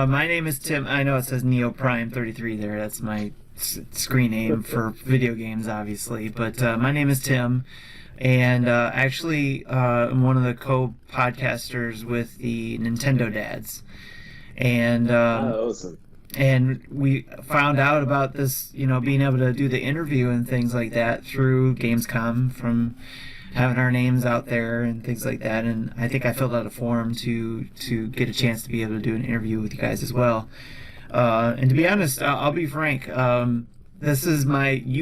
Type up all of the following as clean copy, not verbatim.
My name is Tim. I know it says Neo Prime 33 there. That's my screen name for video games, obviously. But my name is Tim, and actually, I'm one of the co-podcasters with the Nintendo Dads. And awesome. And we found out about this, being able to do the interview and things like that through Gamescom, from having our names out there and things like that. And I think I filled out a form to get a chance to be able to do an interview with you guys as well. And to be honest, I'll be frank, you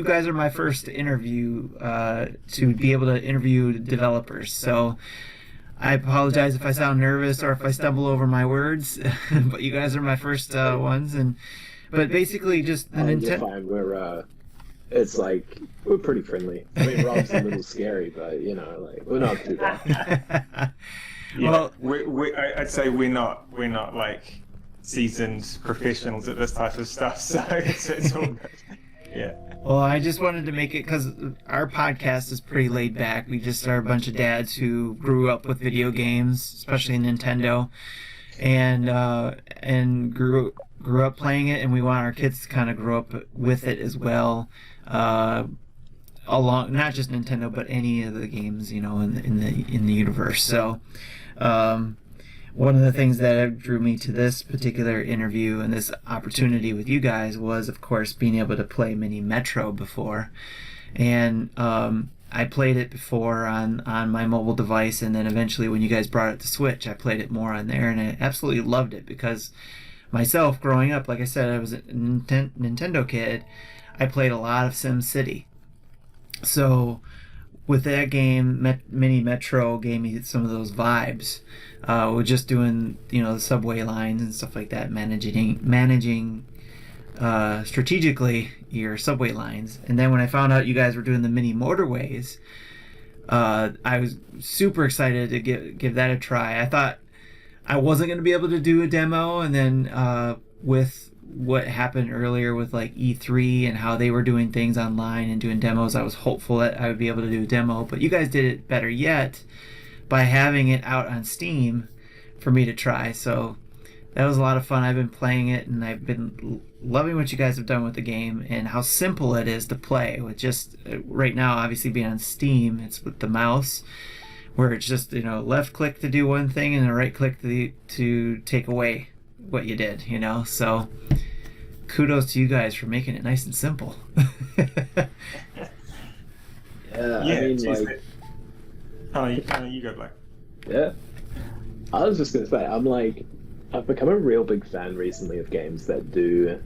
guys are my first interview to be able to interview developers. So I apologize if I sound nervous or if I stumble over my words, but you guys are my first ones. But basically, just the Nintendo. It's like we're pretty friendly. I mean, Rob's a little scary, but we're not too bad. Yeah, well, I'd say we're not like seasoned professionals at this type of stuff, so it's all good. Yeah. Well, I just wanted to make it because our podcast is pretty laid back. We just are a bunch of dads who grew up with video games, especially Nintendo, and grew up playing it, and we want our kids to kind of grow up with it as well. Along not just Nintendo, but any of the games, in the universe. So, one of the things that drew me to this particular interview and this opportunity with you guys was, of course, being able to play Mini Metro before, and I played it before on my mobile device, and then eventually when you guys brought it to Switch, I played it more on there, and I absolutely loved it because myself, growing up, like I said, I was a Nintendo kid. I played a lot of SimCity. So with that game, Mini Metro gave me some of those vibes. With just doing, the subway lines and stuff like that, managing strategically your subway lines. And then when I found out you guys were doing the mini motorways, I was super excited to give that a try. I thought I wasn't going to be able to do a demo, and then with what happened earlier with like E3 and how they were doing things online and doing demos, I was hopeful that I would be able to do a demo. But you guys did it better yet by having it out on Steam for me to try. So that was a lot of fun. I've been playing it, and I've been loving what you guys have done with the game and how simple it is to play with. Just right now, obviously being on Steam, it's with the mouse, where it's just left click to do one thing and a right click to take away what you did. So kudos to you guys for making it nice and simple. You go, Blake. Yeah. I was just going to say, I've become a real big fan recently of games that do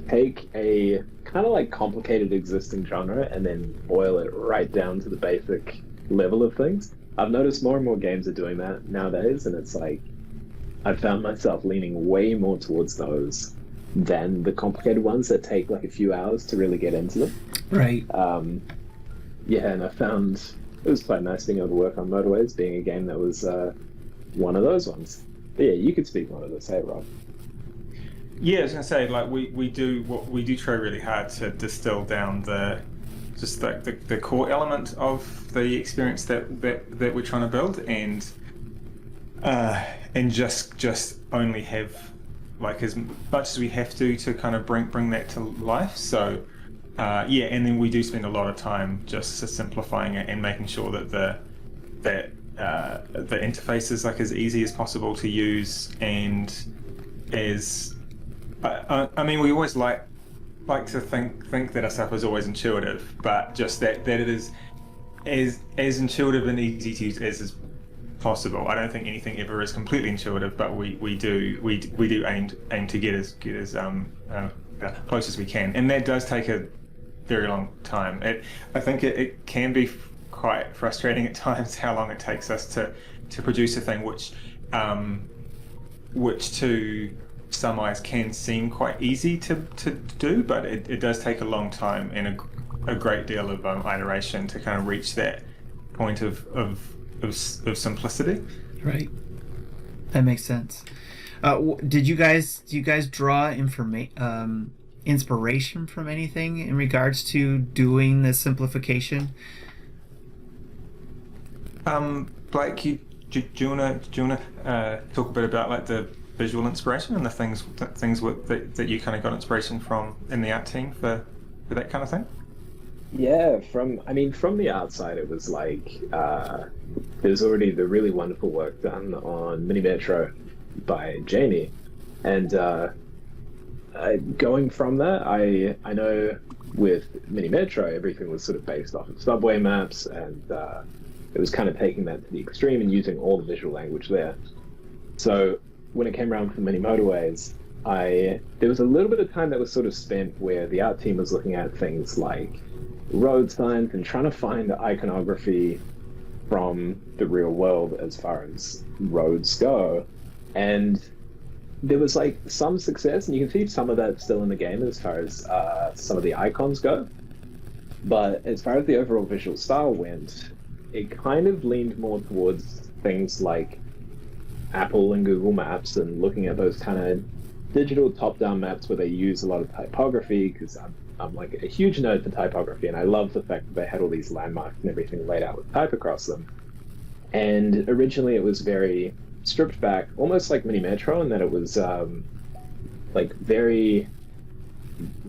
take a kind of like complicated existing genre and then boil it right down to the basic level of things. I've noticed more and more games are doing that nowadays, and it's like I've found myself leaning way more towards those than the complicated ones that take like a few hours to really get into them. Right. And I found it was quite nice being able to work on Motorways, being a game that was one of those ones. But yeah, you could speak more to this, hey Rob. Yeah, I was gonna say, like we do try really hard to distill down the core element of the experience that we're trying to build, and just only have like as much as we have to kind of bring that to life. So and then we do spend a lot of time just simplifying it and making sure that the interface is like as easy as possible to use, and as I mean, we always like to think that our stuff is always intuitive, but just that it is as intuitive and easy to use as is possible. I don't think anything ever is completely intuitive, but we do aim to get as close as we can, and that does take a very long time. I think it can be quite frustrating at times how long it takes us to produce a thing which to some eyes can seem quite easy to do, but it does take a long time and a great deal of iteration to kind of reach that point of simplicity. Right. That makes sense. Do you guys draw inspiration from anything in regards to doing this simplification? Blake, do you wanna talk a bit about like the visual inspiration and the things that you kind of got inspiration from in the art team for that kind of thing? Yeah, from the outside, it was like there's already the really wonderful work done on Mini Metro by Jamie, and going from that, I know with Mini Metro, everything was sort of based off of subway maps, and it was kind of taking that to the extreme and using all the visual language there. So when it came around for Mini Motorways, there was a little bit of time that was sort of spent where the art team was looking at things like road signs and trying to find iconography from the real world as far as roads go. And there was like some success, and you can see some of that still in the game as far as some of the icons go. But as far as the overall visual style went, it kind of leaned more towards things like Apple and Google Maps, and looking at those kind of digital top-down maps where they use a lot of typography, because I'm like a huge nerd for typography, and I love the fact that they had all these landmarks and everything laid out with type across them. And originally it was very stripped back, almost like Mini Metro, in that it was like very,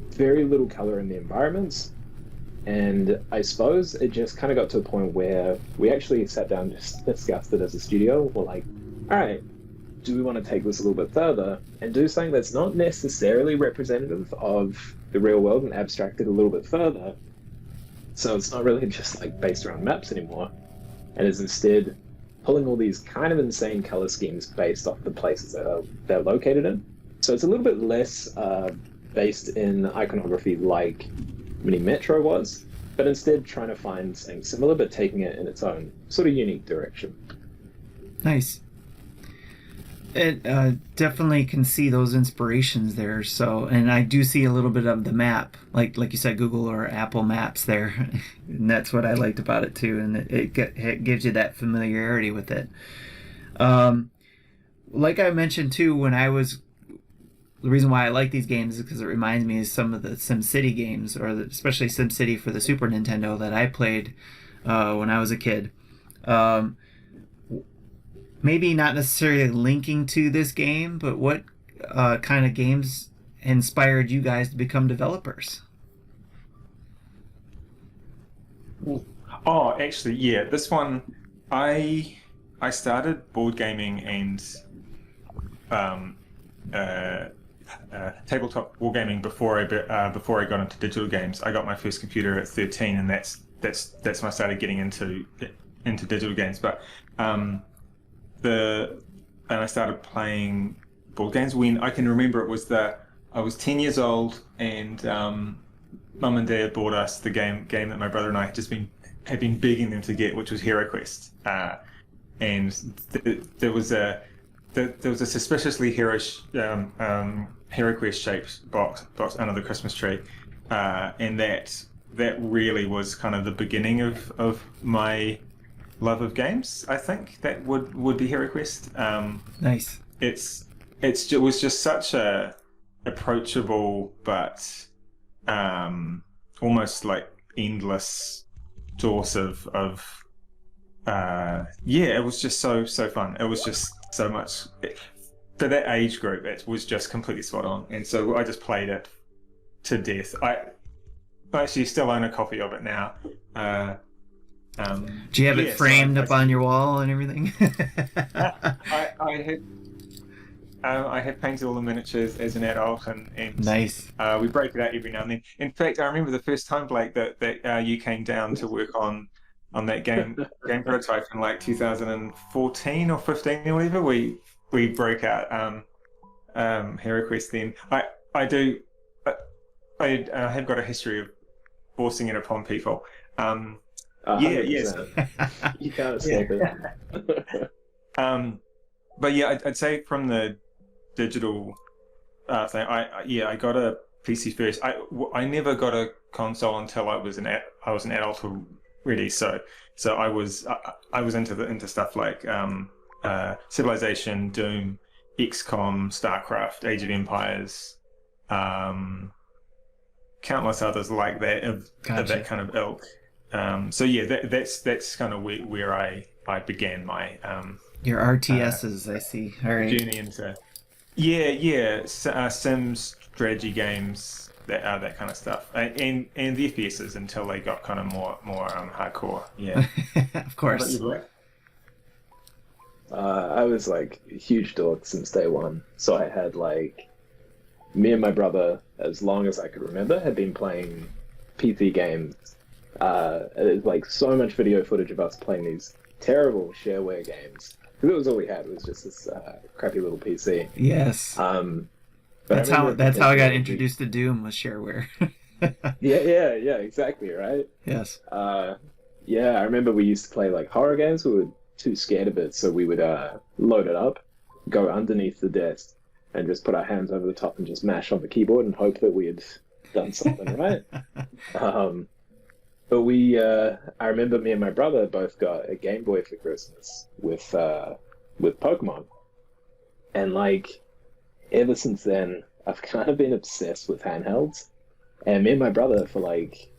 very little color in the environments. And I suppose it just kind of got to a point where we actually sat down and just discussed it as a studio. We're like, all right, do we want to take this a little bit further and do something that's not necessarily representative of the real world and abstract it a little bit further? So it's not really just like based around maps anymore, and is instead pulling all these kind of insane color schemes based off the places that they're located in. So it's a little bit less based in iconography like Mini Metro was, but instead trying to find something similar but taking it in its own sort of unique direction. Nice. It definitely can see those inspirations there. So, and I do see a little bit of the map, like you said, Google or Apple Maps there, and that's what I liked about it too. And it gives you that familiarity with it. Like I mentioned too, the reason why I like these games is because it reminds me of some of the SimCity games, or especially SimCity for the Super Nintendo that I played when I was a kid. Maybe not necessarily linking to this game, but what kind of games inspired you guys to become developers? Oh, actually, yeah. This one, I started board gaming and tabletop wargaming before I got into digital games. I got my first computer at 13, and that's when I started getting into digital games. But and I started playing board games when I can remember. I was 10 years old, and Mum and Dad bought us the game that my brother and I had been begging them to get, which was HeroQuest. And there was a suspiciously HeroQuest shaped box under the Christmas tree, and that really was kind of the beginning of my love of games. I think that would be HeroQuest. Nice. It was just such a approachable but almost like endless source of it was just so fun. It was just so much for that age group. It was just completely spot on, and so I just played it to death. I actually still own a copy of it now. Do you have it framed up on your wall and everything? I have painted all the miniatures as an adult, and nice. We break it out every now and then. In fact, I remember the first time, Blake, that you came down to work on that game prototype in like 2014 or 15 or whatever. We broke out HeroQuest then. I have got a history of forcing it upon people. Yes. You can't escape it. But yeah, I'd say from the digital thing, I got a PC first. I never got a console until I was an adult already. So I was into stuff like Civilization, Doom, XCOM, StarCraft, Age of Empires, countless others like that of that kind of ilk. So yeah, that's kind of where I began my your RTSs. I see. All right. journey into Sims, strategy games, that kind of stuff, and the FPSs until they got kind of more hardcore. Yeah, of course. I was like a huge dork since day one, so I had like me and my brother, as long as I could remember, had been playing PC games. There's like so much video footage of us playing these terrible shareware games. Because it was all we had, was just this crappy little PC. Yes. But that's how I got introduced to Doom, was shareware. yeah, exactly, right? Yes. Yeah, I remember we used to play like horror games. We were too scared of it, so we would load it up, go underneath the desk, and just put our hands over the top and just mash on the keyboard and hope that we had done something right. But I remember me and my brother both got a Game Boy for Christmas with Pokemon. And like, ever since then, I've kind of been obsessed with handhelds. And me and my brother, for like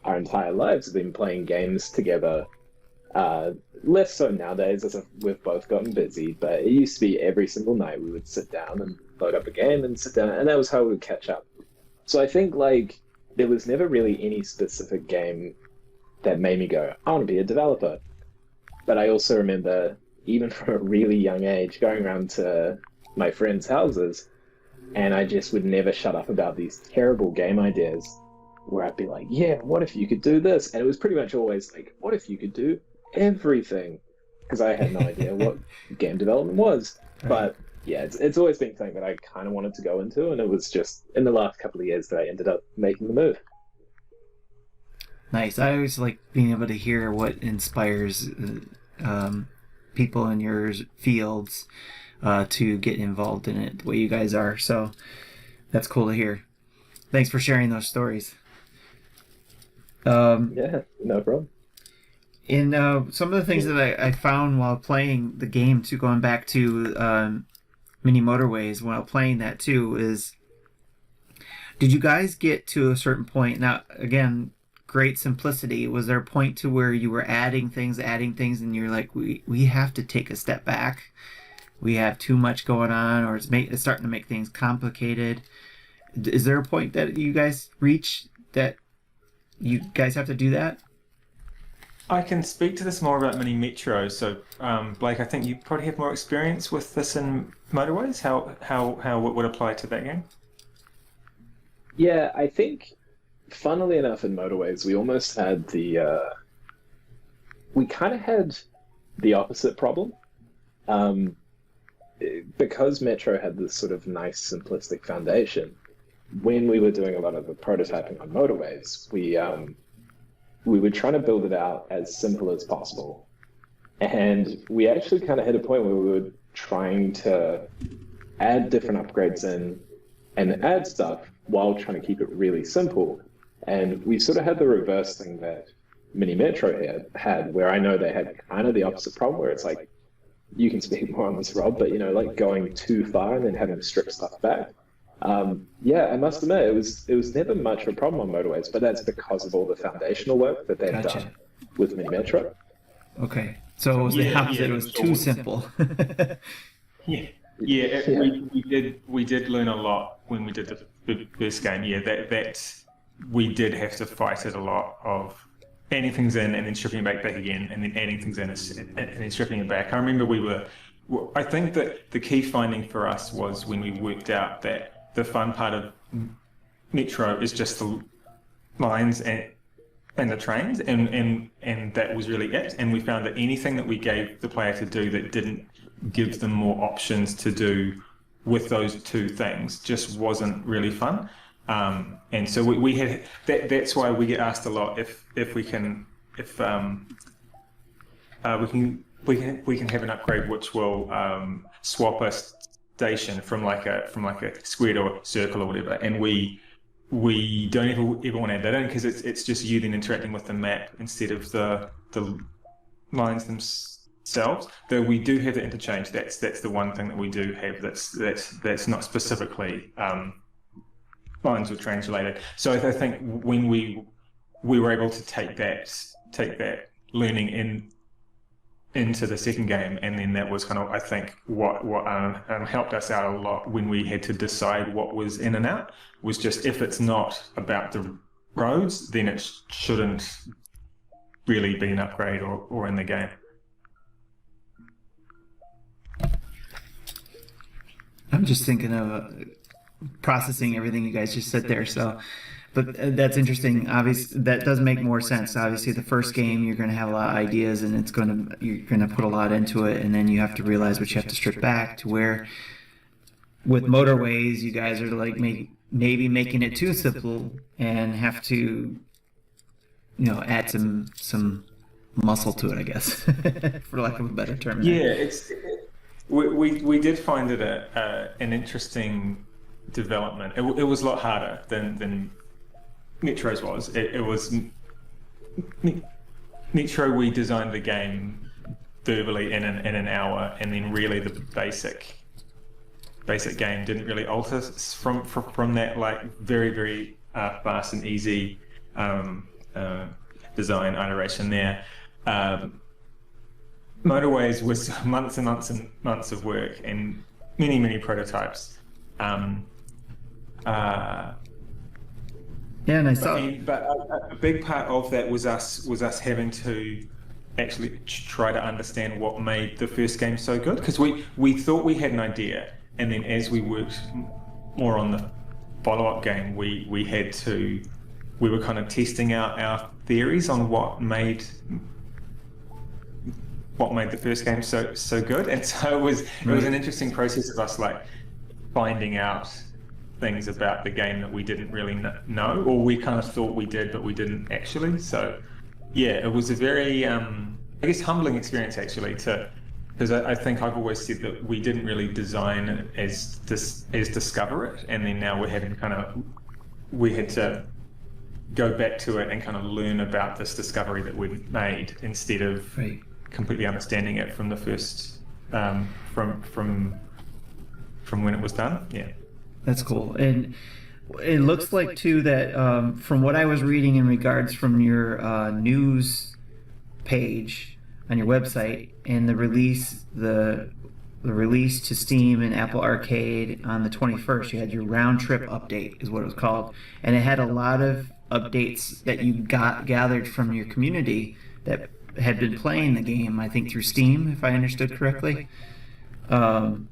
our entire lives, have been playing games together. Less so nowadays, as we've both gotten busy, but it used to be every single night we would sit down and load up a game and sit down, and that was how we would catch up. So I think like there was never really any specific game that made me go, I want to be a developer. But I also remember, even from a really young age, going around to my friends' houses, and I just would never shut up about these terrible game ideas, where I'd be like, yeah, what if you could do this? And it was pretty much always like, what if you could do everything? Because I had no idea what game development was. Right. But yeah, it's always been something that I kind of wanted to go into, and it was just in the last couple of years that I ended up making the move. Nice. I always like being able to hear what inspires people in your fields to get involved in it, the way you guys are. So that's cool to hear. Thanks for sharing those stories. Yeah, no problem. In some of the things that I found while playing the game, too, going back to Mini Motorways, while playing that too, is did you guys get to a certain point? Now, again, great simplicity. Was there a point to where you were adding things, and you're like, we have to take a step back. We have too much going on, or it's starting to make things complicated. Is there a point that you guys reach that you guys have to do that? I can speak to this more about Mini Metro. So, Blake, I think you probably have more experience with this in Motorways. How it would apply to that game? Yeah, I think, funnily enough, in Motorways, we almost had we kind of had the opposite problem. Because Metro had this sort of nice, simplistic foundation, when we were doing a lot of the prototyping on Motorways, we were trying to build it out as simple as possible. And we actually kind of hit a point where we were trying to add different upgrades in and add stuff while trying to keep it really simple. And we sort of had the reverse thing that Mini Metro had, where I know they had kind of the opposite problem, where it's like, you can speak more on this, Rob, but like going too far and then having to strip stuff back. Yeah, I must admit, it was never much of a problem on Motorways, but that's because of all the foundational work that they've done with Mini Metro. Okay, so it was the opposite. It was too simple. We did learn a lot when we did the first game. Yeah, that we did have to fight it a lot of adding things in and then stripping it back again, and then adding things in and then stripping it back. I remember I think that the key finding for us was when we worked out that the fun part of Metro is just the lines and the trains, and that was really it. And we found that anything that we gave the player to do that didn't give them more options to do with those two things just wasn't really fun. And so we had that. That's why we get asked a lot if we can have an upgrade which will swap a station from like a square to a circle or whatever, and we don't ever want to add that in because it's just you then interacting with the map instead of the lines themselves. Though we do have the interchange. That's the one thing that we do have that's not specifically lines were translated. So I think when we were able to take that learning into the second game, and then that was kind of, I think, what helped us out a lot when we had to decide what was in and out, was just, if it's not about the roads, then it shouldn't really be an upgrade or in the game. I'm just thinking of processing everything you guys just said there. So, but that's interesting. Obviously, that does make more sense. Obviously, the first game you're going to have a lot of ideas, and you're going to put a lot into it, and then you have to realize what you have to strip back. To where with Motorways, you guys are like maybe making it too simple and have to, add some muscle to it, I guess, for lack of a better term. Yeah, we did find it an interesting development. It was a lot harder than Metro's was. It was Metro. We designed the game verbally in an hour, and then really the basic game didn't really alter from that, like very, very fast and easy design iteration there. Motorways was months and months and months of work and many prototypes. Yeah, and I saw. But a big part of that was us having to actually try to understand what made the first game so good, because we thought we had an idea, and then as we worked more on the follow-up game, we were kind of testing out our theories on what made the first game so good, and so it was an interesting process of us like finding out things about the game that we didn't really know, or we kind of thought we did, but we didn't actually. So yeah, it was a very I guess humbling experience actually, because I think I've always said that we didn't really design as discover it, and then now we had to go back to it and kind of learn about this discovery that we'd made, instead of completely understanding it from the first from when it was done. Yeah, that's cool. And it looks like too that from what I was reading in regards from your news page on your website, and the release to Steam and Apple Arcade on the 21st, you had your round trip update is what it was called, and it had a lot of updates that you gathered from your community that had been playing the game, I think through Steam, if I understood correctly. You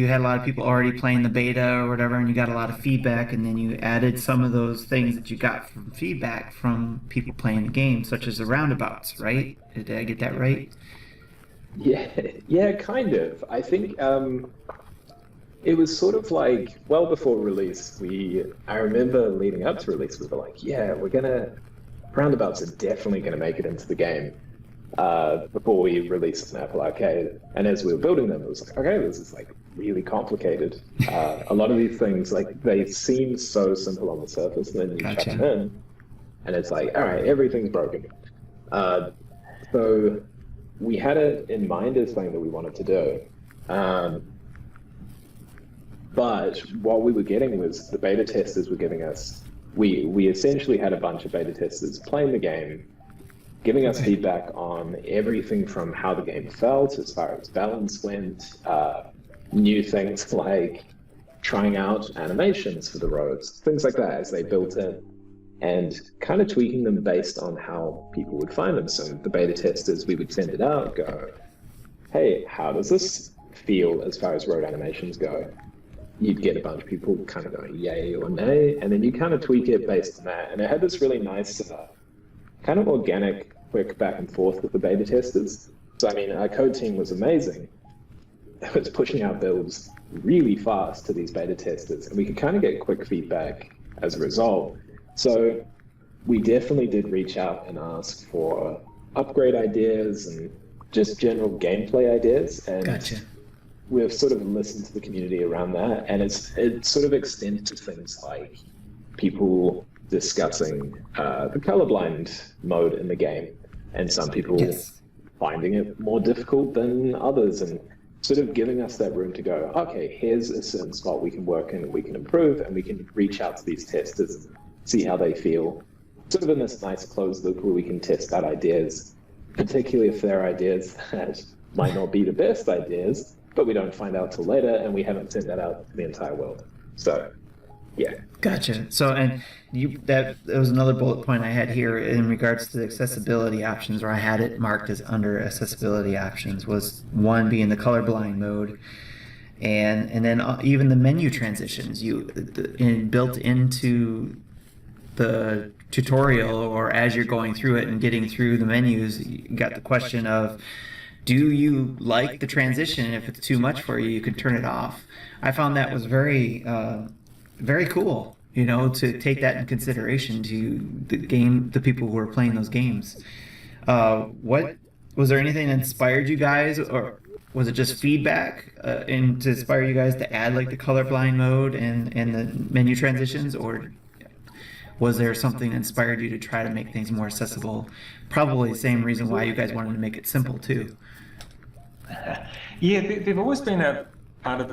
had a lot of people already playing the beta or whatever, and you got a lot of feedback, and then you added some of those things that you got from feedback from people playing the game, such as the roundabouts, right? Did I get that right? Yeah, kind of. I think it was sort of like, well before release, I remember leading up to release, we were like, yeah, roundabouts are definitely going to make it into the game before we released an Apple Arcade. And as we were building them, it was like, okay, this is like really complicated. A lot of these things, like, they seem so simple on the surface, and then you chuck them in, and it's like, all right, everything's broken. So we had it in mind as something that we wanted to do. But what we were getting was the beta testers were giving us, we essentially had a bunch of beta testers playing the game, giving us feedback on everything from how the game felt as far as balance went, new things like trying out animations for the roads, things like that as they built in, and kind of tweaking them based on how people would find them. So the beta testers, we would send it out, go, hey, how does this feel as far as road animations go? You'd get a bunch of people kind of going yay or nay, and then you kind of tweak it based on that. And it had this really nice kind of organic, quick back and forth with the beta testers. So, I mean, our code team was amazing. It was pushing out builds really fast to these beta testers, and we could kind of get quick feedback as a result. So we definitely did reach out and ask for upgrade ideas and just general gameplay ideas. And Gotcha. We've sort of listened to the community around that, and it sort of extended to things like people discussing the colorblind mode in the game, and some people finding it more difficult than others, and sort of giving us that room to go, okay, here's a certain spot we can work in, we can improve, and we can reach out to these testers and see how they feel. Sort of in this nice closed loop where we can test out ideas, particularly if they're ideas that might not be the best ideas, but we don't find out till later, and we haven't sent that out to the entire world. So, yeah. Gotcha. So, and that was another bullet point I had here in regards to the accessibility options, where I had it marked as under accessibility options, was one being the colorblind mode, and then even the menu transitions built into the tutorial, or as you're going through it and getting through the menus, you got the question of, do you like the transition? If it's too much for you, you can turn it off. I found that was very cool, to take that in consideration to the people who are playing those games. What was there anything that inspired you guys, or was it just feedback to inspire you guys to add like the colorblind mode and the menu transitions, or was there something that inspired you to try to make things more accessible? Probably the same reason why you guys wanted to make it simple too. Yeah, they've always been a part of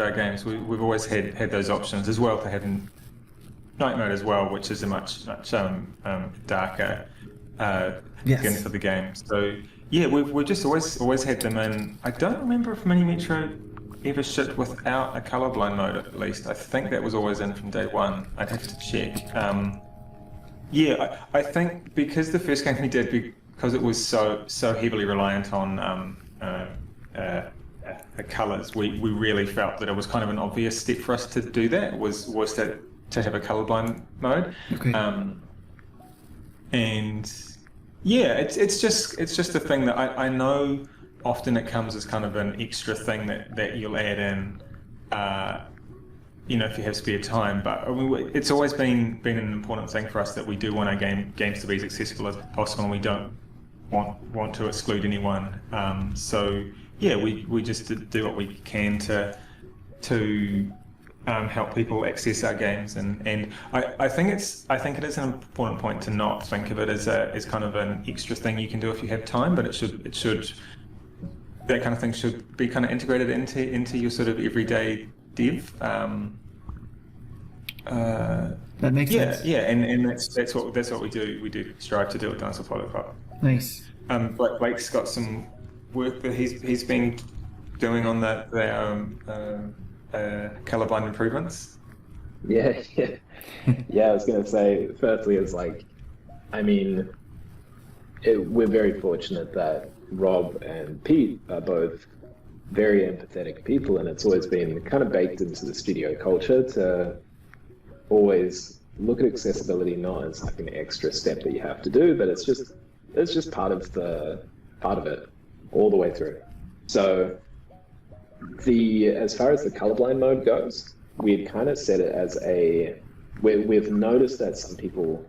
our games. We've always had those options, as well to have night mode as well, which is a much darker skin for the game. So yeah, we've just always had them in. I don't remember if Mini Metro ever shipped without a colorblind mode, at least. I think that was always in from day one. I'd have to check. Yeah, I think because the first game we did, because it was so heavily reliant on colors, we really felt that it was kind of an obvious step for us to do that, was to have a colorblind mode. Okay. And yeah, it's just a thing that I know often it comes as kind of an extra thing that you'll add in, if you have spare time. But I mean, it's always been an important thing for us that we do want our games to be as accessible as possible, and we don't want to exclude anyone. So yeah, we just do what we can to help people access our games, and I think it is an important point to not think of it as kind of an extra thing you can do if you have time, but it should that kind of thing should be kind of integrated into your sort of everyday dev. That makes sense. Yeah, and that's what we do. We do strive to do at Dinosaur Polo. Nice. Blake's got some work that he's been doing on the colorblind improvements. Yeah. I was gonna say, firstly, it's like, I mean, we're very fortunate that Rob and Pete are both very empathetic people, and it's always been kind of baked into the studio culture to always look at accessibility not as like an extra step that you have to do, but it's just part of it all the way through. So as far as the colorblind mode goes, we've kind of set it as we've noticed that some people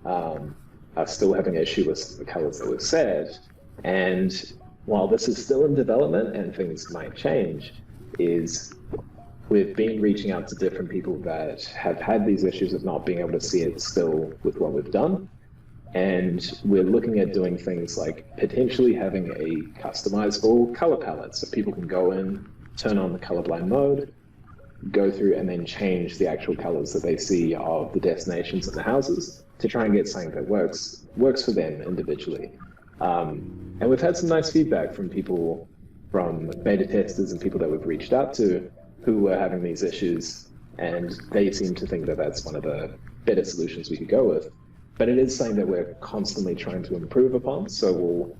are still having an issue with the colors that we've said, and while this is still in development and things might change, we've been reaching out to different people that have had these issues of not being able to see it still with what we've done. And we're looking at doing things like potentially having a customizable color palette, so people can go in, turn on the colorblind mode, go through and then change the actual colors that they see of the destinations and the houses to try and get something that works for them individually. And we've had some nice feedback from people, from beta testers and people that we've reached out to who were having these issues, and they seem to think that that's one of the better solutions we could go with. But it is something that we're constantly trying to improve upon, so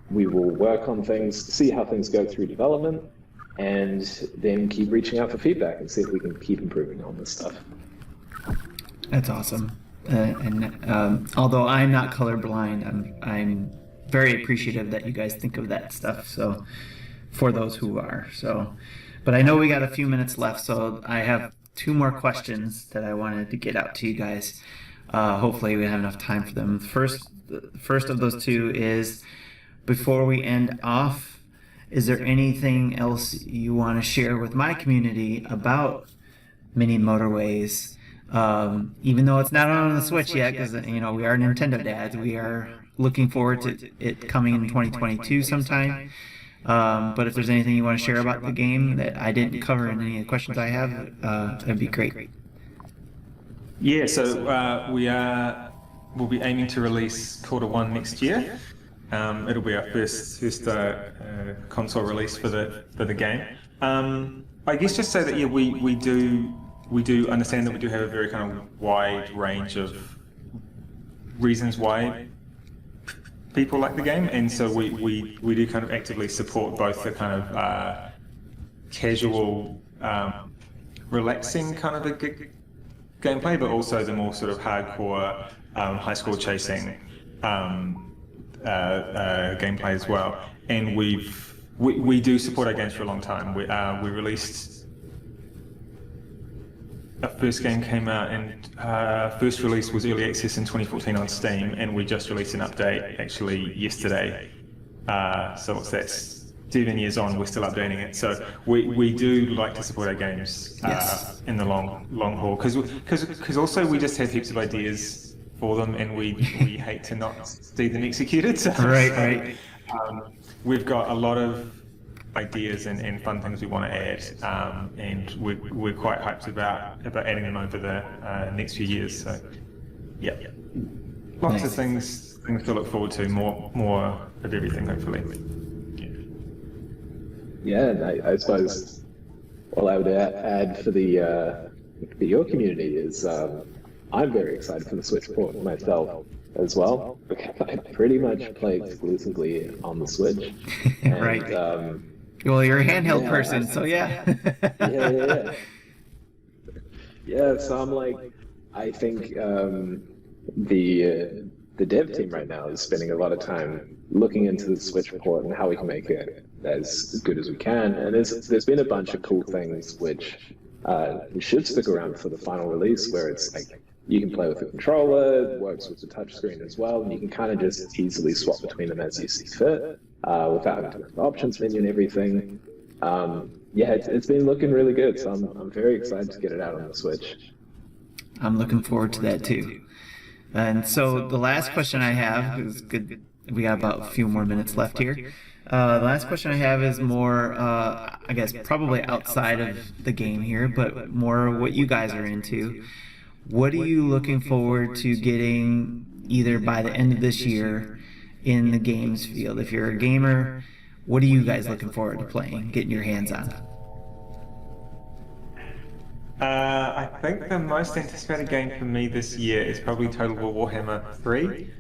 we will work on things, see how things go through development, and then keep reaching out for feedback and see if we can keep improving on this stuff. That's awesome. And although I'm not colorblind, I'm very appreciative that you guys think of that stuff. So for those who are, but I know we got a few minutes left, so I have two more questions that I wanted to get out to you guys. Hopefully we have enough time for them. The first of those two is, before we end off, is there anything else you want to share with my community about Mini Motorways? Even though it's not on the Switch yet, because we are Nintendo dads, we are looking forward to it coming in 2022 sometime. But if there's anything you want to share about the game that I didn't cover in any of the questions I have, that'd be great. Yeah, so we'll be aiming to release Q1 next year. It'll be our first console release for the game. I guess just say that we do understand that we do have a very kind of wide range of reasons why people like the game, and so we do kind of actively support both the kind of casual, relaxing kind of gameplay, but also the more sort of hardcore, high score chasing gameplay as well. And we do support our games for a long time. We released. Our first game came out, and first release was early access in 2014 on Steam, and we just released an update actually yesterday. So that's 7 years on, we're still updating it. So we do like to support our games in the long haul, because also we just have heaps of ideas for them, and we hate to not see them executed. So, Right. We've got a lot of ideas and fun things we want to add, and we're quite hyped about adding them over the next few years. So, yeah, lots of things to look forward to. More of everything, hopefully. Yeah, and I suppose all I would add for your community is I'm very excited for the Switch port myself as well, because I pretty much play exclusively on the Switch. And, Right. Well, you're a handheld person, so yeah. Yeah, so I'm like, I think the dev team right now is spending a lot of time looking into the Switch port and how we can make it as good as we can. And there's been a bunch of cool things which should stick around for the final release, where it's like you can play with the controller, it works with the touchscreen as well, and you can kind of just easily swap between them as you see fit, without having to have the options menu and everything. It's been looking really good, so I'm very excited to get it out on the Switch. I'm looking forward to that too. And so the last question I have is good. We got about a few more minutes left here. The last question I have is more, I guess, probably outside of the game here, but more what you guys are into. What are you looking forward to getting either by the end of this year in the games field? If you're a gamer, what are you guys looking forward to playing, getting your hands on? I think the most anticipated game for me this year is probably Total War Warhammer 3.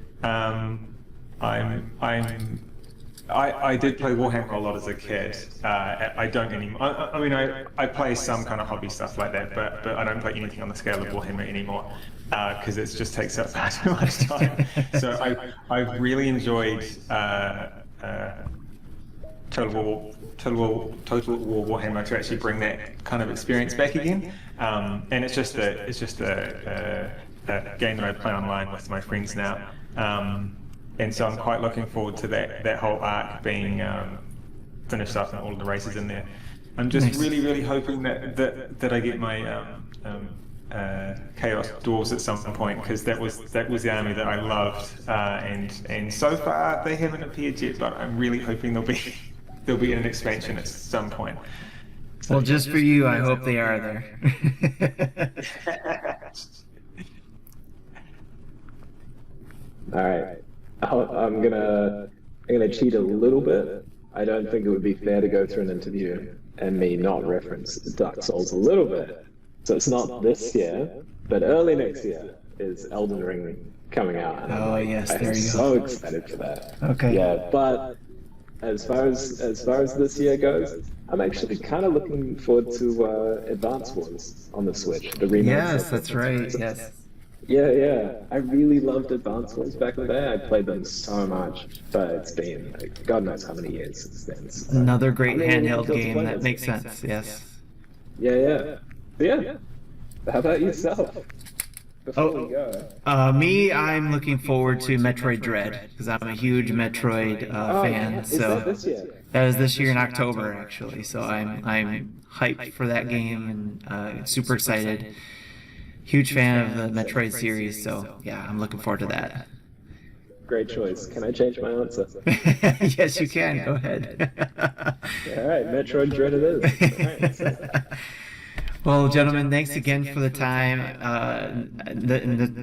I did play Warhammer a lot as a kid. I don't anymore. I mean, I play some kind of hobby stuff like that, but I don't play anything on the scale of Warhammer anymore, because it just takes up far too much time. So I've really enjoyed Total War Warhammer to actually bring that kind of experience back again. And it's just a game that I play online with my friends now. And so I'm quite looking forward to that whole arc being finished up and all of the races in there. I'm just really hoping that I get my Chaos Dwarves at some point, because that was the army that I loved, and so far they haven't appeared yet, but I'm really hoping there'll be an expansion at some point. So, well, just for you, I hope they are there. All right. I'm gonna cheat a little bit. I don't think it would be fair to go through an interview and me not reference Dark Souls a little bit. So it's not this year, but early next year is Elden Ring coming out. And I'm so excited for that. Okay. Yeah, but as far as this year goes, I'm actually kind of looking forward to Advance Wars on the Switch. The remake. Yes, that's right. Yes. Yeah. I really loved Advance Wars back in the day. I played them so much, but it's been like, God knows how many years since then. So another great handheld game. That makes sense. Yes. Yeah. How about yourself? Before we go. I'm looking forward to Metroid Dread, because I'm a huge Metroid fan. Yeah. So is that this year? That was this year in October, actually. So I'm hyped for that game and super excited. Huge fan of the Metroid series, so yeah, I'm looking forward to that. Great choice. Can I change my answer? Yes, you can. Go ahead. All right, Metroid Dread it is. All right, so. Well, gentlemen, thanks again for the time.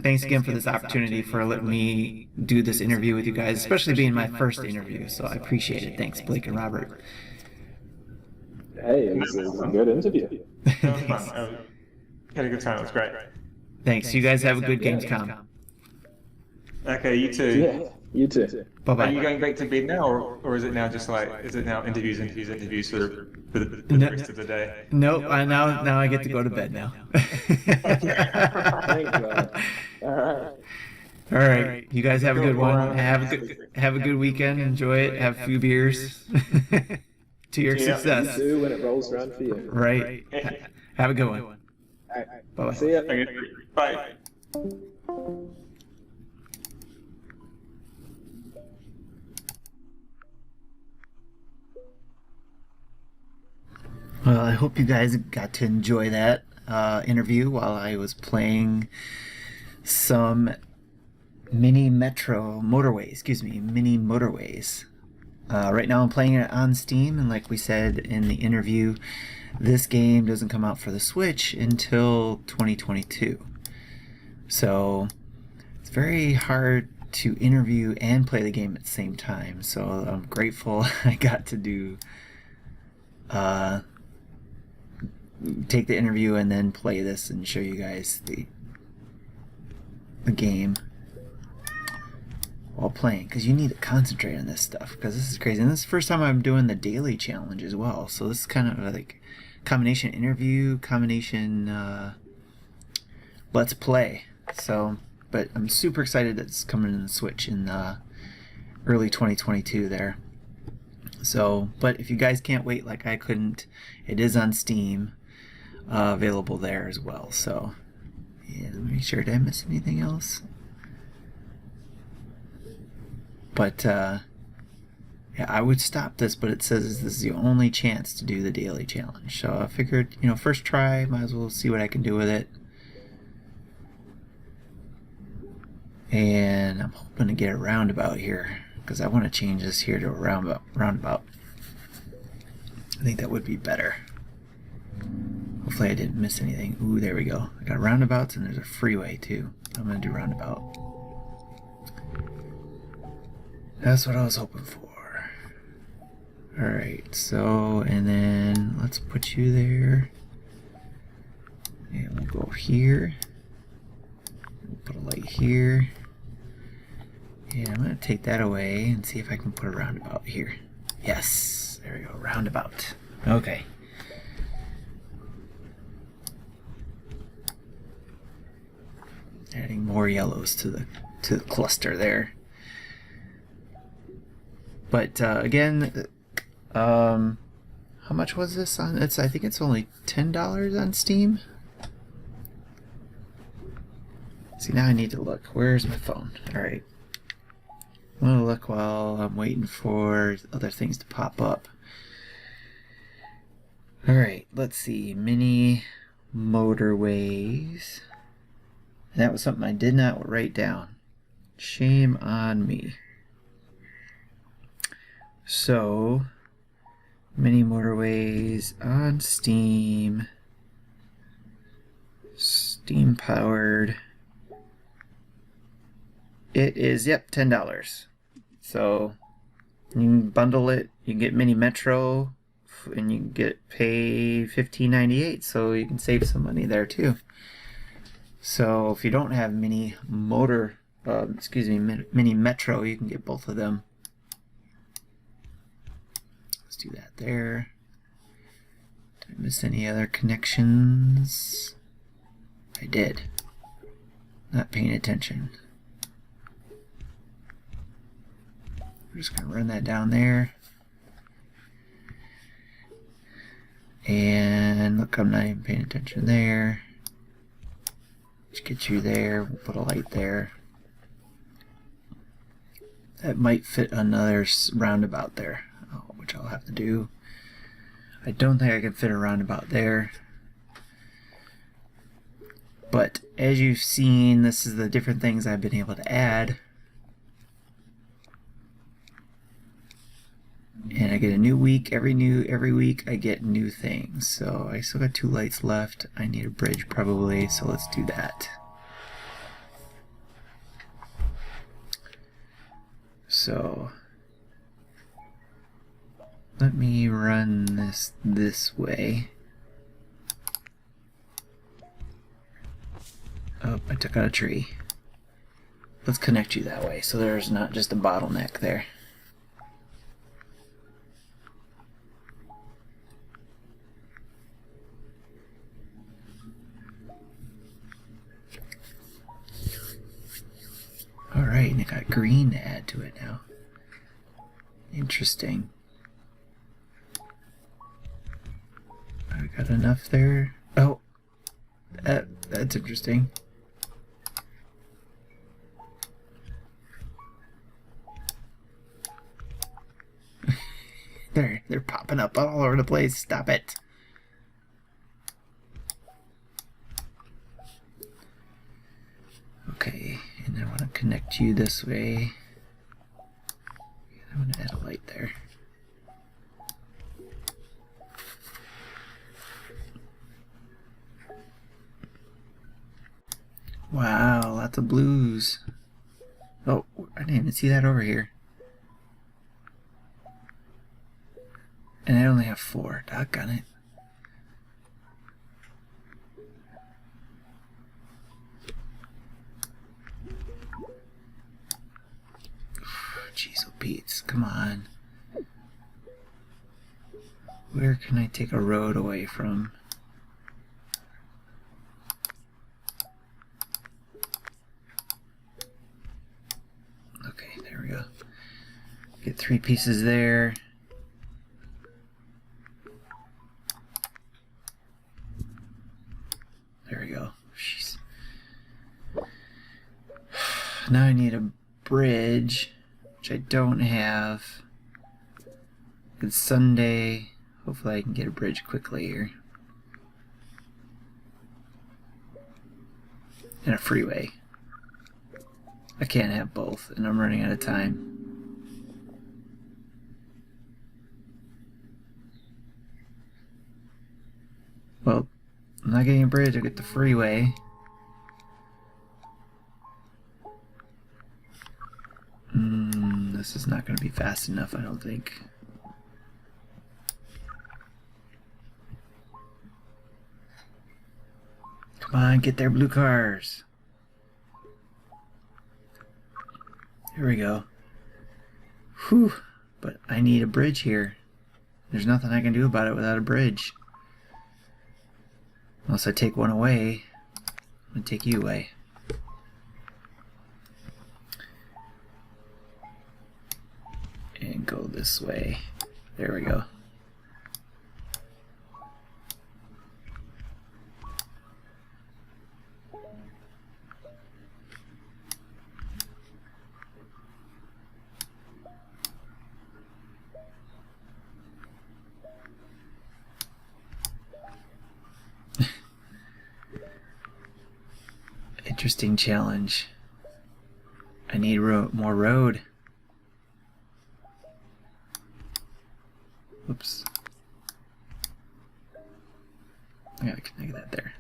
Thanks again for this opportunity for letting me do this interview with you guys, especially being my first interview. So I appreciate it. Thanks, Blake and Robert. Hey, it was a good interview. That was fun. Had a good time. It was great. Thanks. You guys have a good Gamescom. Okay, you too. Yeah, you too. Bye-bye. Are you going back to bed now, or is it now just like, is it now interviews for the rest of the day? Nope. Now I get to go to bed now. Thank God. All right. All right. You guys have a good one. Have a good weekend. Enjoy it. Have a few beers. To your success. You do when it rolls around for you. Right. Have a good one. All right. Bye-bye. See ya. Okay, bye. Well, I hope you guys got to enjoy that interview while I was playing some mini Motorways. Right now I'm playing it on Steam, and like we said in the interview, this game doesn't come out for the Switch until 2022. So it's very hard to interview and play the game at the same time. So I'm grateful I got to do take the interview and then play this and show you guys the game while playing, because you need to concentrate on this stuff, because this is crazy. And this is the first time I'm doing the daily challenge as well, so this is kind of like combination interview, combination let's play. So, but I'm super excited that it's coming in the Switch in early 2022 there. So, but if you guys can't wait like I couldn't, it is on Steam, available there as well. So yeah, let me make sure, did I miss anything else? But yeah, I would stop this, but it says this is the only chance to do the daily challenge. So I figured, first try, might as well see what I can do with it. And I'm hoping to get a roundabout here, because I want to change this here to a roundabout. I think that would be better. Hopefully I didn't miss anything. Ooh, there we go. I got roundabouts, and there's a freeway too. I'm going to do roundabout. That's what I was hoping for. Alright, so, and then let's put you there. And we'll go here. We'll put a light here. And I'm going to take that away and see if I can put a roundabout here. Yes, there we go, roundabout. Okay. Adding more yellows to the cluster there. But again, how much was this on? I think it's only $10 on Steam. See, now I need to look. Where's my phone? All right. I'm gonna look while I'm waiting for other things to pop up. All right, let's see. Mini Motorways. That was something I did not write down. Shame on me. So, Mini Motorways on Steam. Steam powered. It is, yep, $10. So, you can bundle it. You can get Mini Metro, and you can pay $15.98, so you can save some money there too. So, if you don't have Mini Metro, you can get both of them. Let's do that there. Did I miss any other connections? I did. Not paying attention. We're just going to run that down there. And look, I'm not even paying attention there. Let's get you there. We'll put a light there. That might fit another roundabout there, which I'll have to do. I don't think I can fit a roundabout there. But as you've seen, this is the different things I've been able to add get a new week. Every week I get new things. So I still got 2 lights left. I need a bridge probably, so let's do that. So let me run this way. Oh, I took out a tree. Let's connect you that way so there's not just a bottleneck there. Alright, and it got green to add to it now. Interesting. I got enough there. Oh, that's interesting. They're popping up all over the place. Stop it. Okay, and I want to connect you this way. I'm going to add a light there. Wow, lots of blues. Oh, I didn't even see that over here. And I only have 4. Doggone it. Jeez, oh Pete's, come on. Where can I take a road away from? Okay, there we go. Get 3 pieces there. There we go. Jeez. Now I need a bridge, which I don't have. It's Sunday. Hopefully I can get a bridge quickly here. And a freeway. I can't have both, and I'm running out of time. Well, I'm not getting a bridge, I'll get the freeway. This is not going to be fast enough, I don't think. Come on, get there, blue cars. Here we go. Whew, but I need a bridge here. There's nothing I can do about it without a bridge. Unless I take one away. I'm going to take you away. And go this way. There we go. Interesting challenge. I need more road. Oops. I gotta connect that there.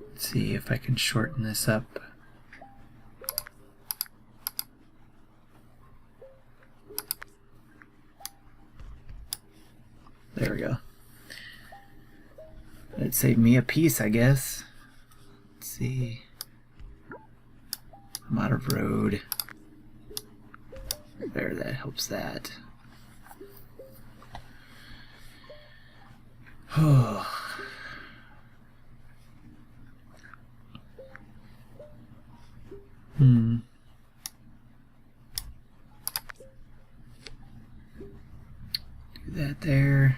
Let's see if I can shorten this up. There we go. It saved me a piece, I guess. Let's see. I'm out of road. There, that helps that. Oh. Do that there.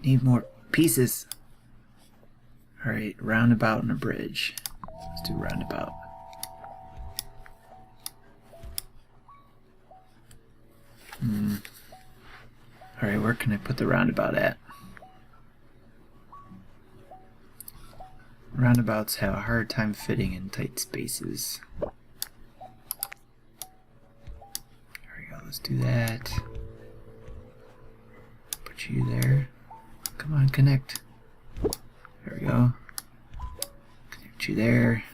Need more pieces. Alright, Alright, roundabout and a bridge. Let's do roundabout. Alright, where can I put the roundabout at? Roundabouts have a hard time fitting in tight spaces. There we go, let's do that. Put you there. Come on, connect. There we go. Connect you there.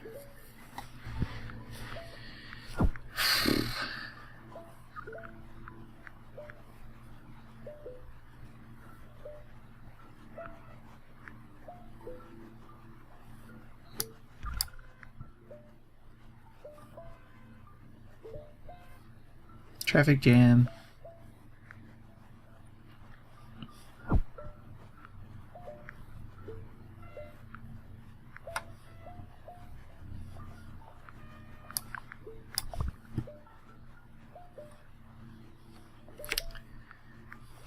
Traffic jam.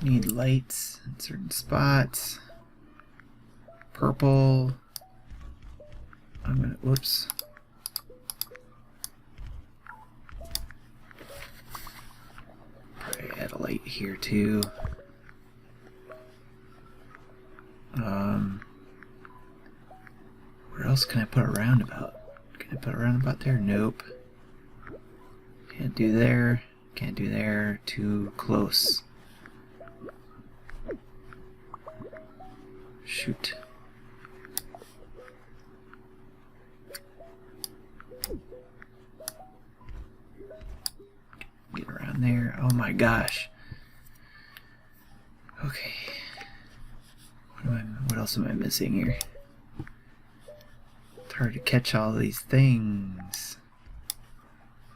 Need lights in certain spots. Purple. I'm gonna, whoops. Probably add a light here too. Where else can I put a roundabout? Can I put a roundabout there? Nope. Can't do there. Can't do there. Too close. Shoot. Get around there. Oh my gosh. Okay. What else am I missing here? It's hard to catch all these things.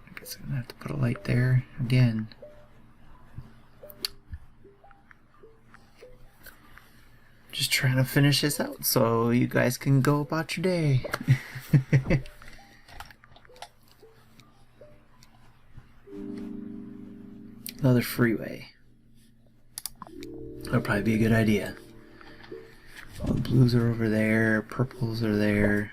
I guess I'm gonna have to put a light there again. Just trying to finish this out so you guys can go about your day. Another freeway. That'll probably be a good idea. All the blues are over there, purples are there.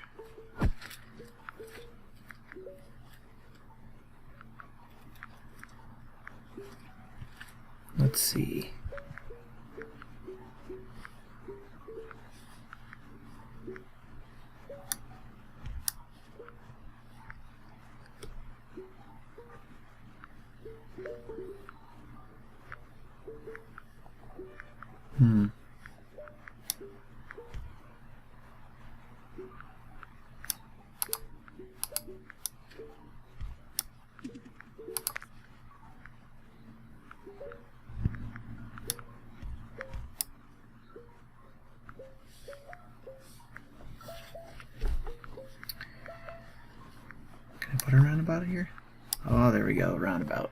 Let's see. Can I put a roundabout here? Oh, there we go, roundabout.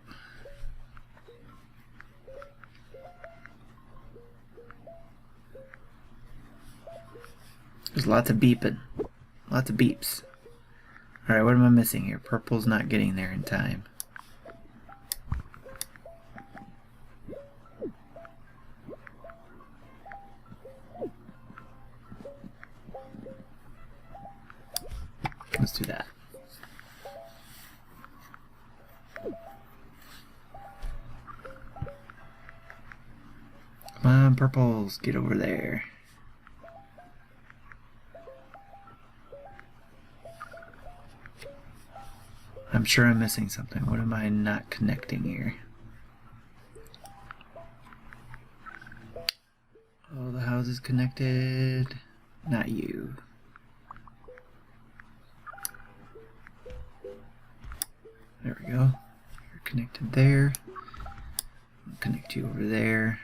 There's lots of beeping. Lots of beeps. Alright, what am I missing here? Purple's not getting there in time. Let's do that. Come on, purples, get over there. I'm sure I'm missing something. What am I not connecting here? Oh, the house is connected. Not you. There we go. You're connected there. I'll connect you over there.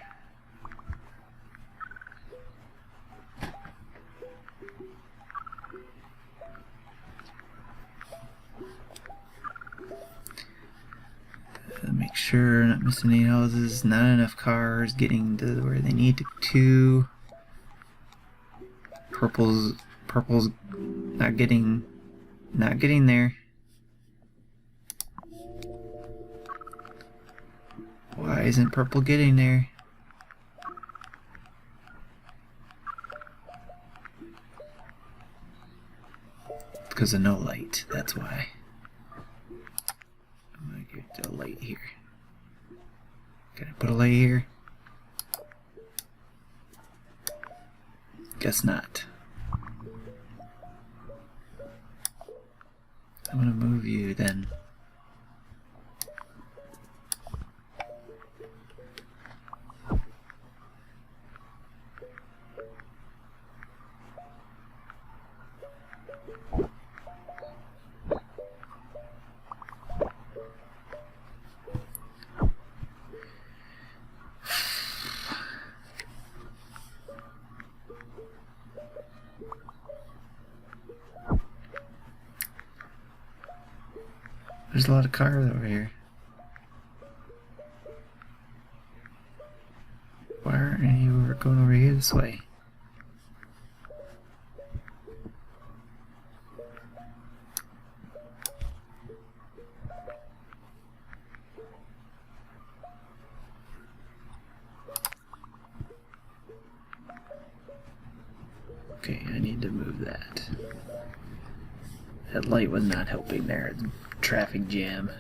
Make sure not missing any houses, not enough cars getting to where they need to. Purple's not getting there. Why isn't purple getting there? because of no light. That's why. I'm going to get a light here. Can I put a light here? Guess not. I'm going to move you then. There's a lot of cars over here. Why aren't any of you going over here this way? Okay, I need to move that. That light was not helping there. Traffic jam.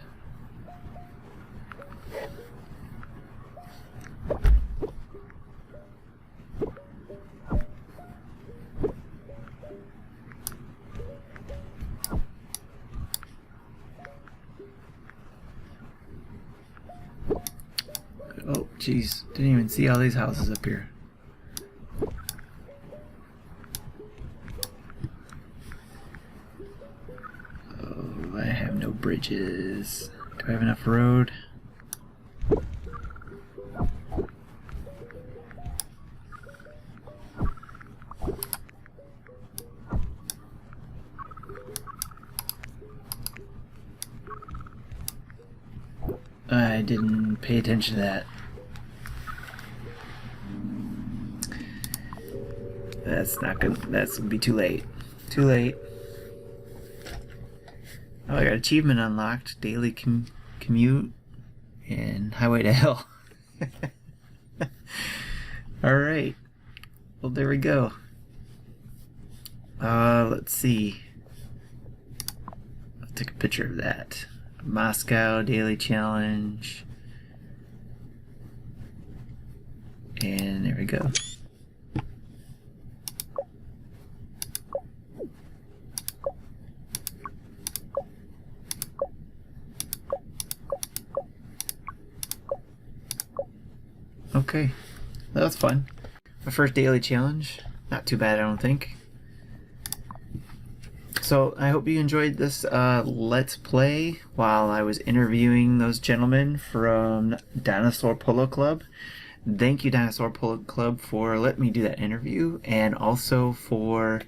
Oh, jeez. Didn't even see all these houses up here. I have no bridges. Do I have enough road? I didn't pay attention to that. That's not good. That's gonna be too late. Too late. Oh, I got achievement unlocked. Daily commute and highway to hell. Alright. Well, there we go. Let's see. I'll take a picture of that. Moscow daily challenge. And there we go. Okay, that was fun. My first daily challenge. Not too bad, I don't think. So I hope you enjoyed this Let's Play while I was interviewing those gentlemen from Dinosaur Polo Club. Thank you, Dinosaur Polo Club, for letting me do that interview, and also for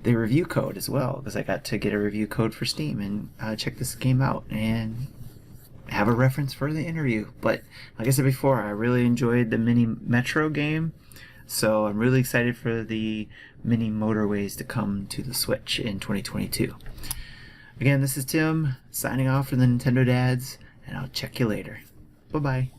the review code as well, because I got to get a review code for Steam and check this game out and have a reference for the interview. But like I said before, I really enjoyed the mini Metro game, so I'm really excited for the mini Motorways to come to the Switch in 2022. Again, this is Tim signing off for the Nintendo Dads, and I'll check you later. Bye bye.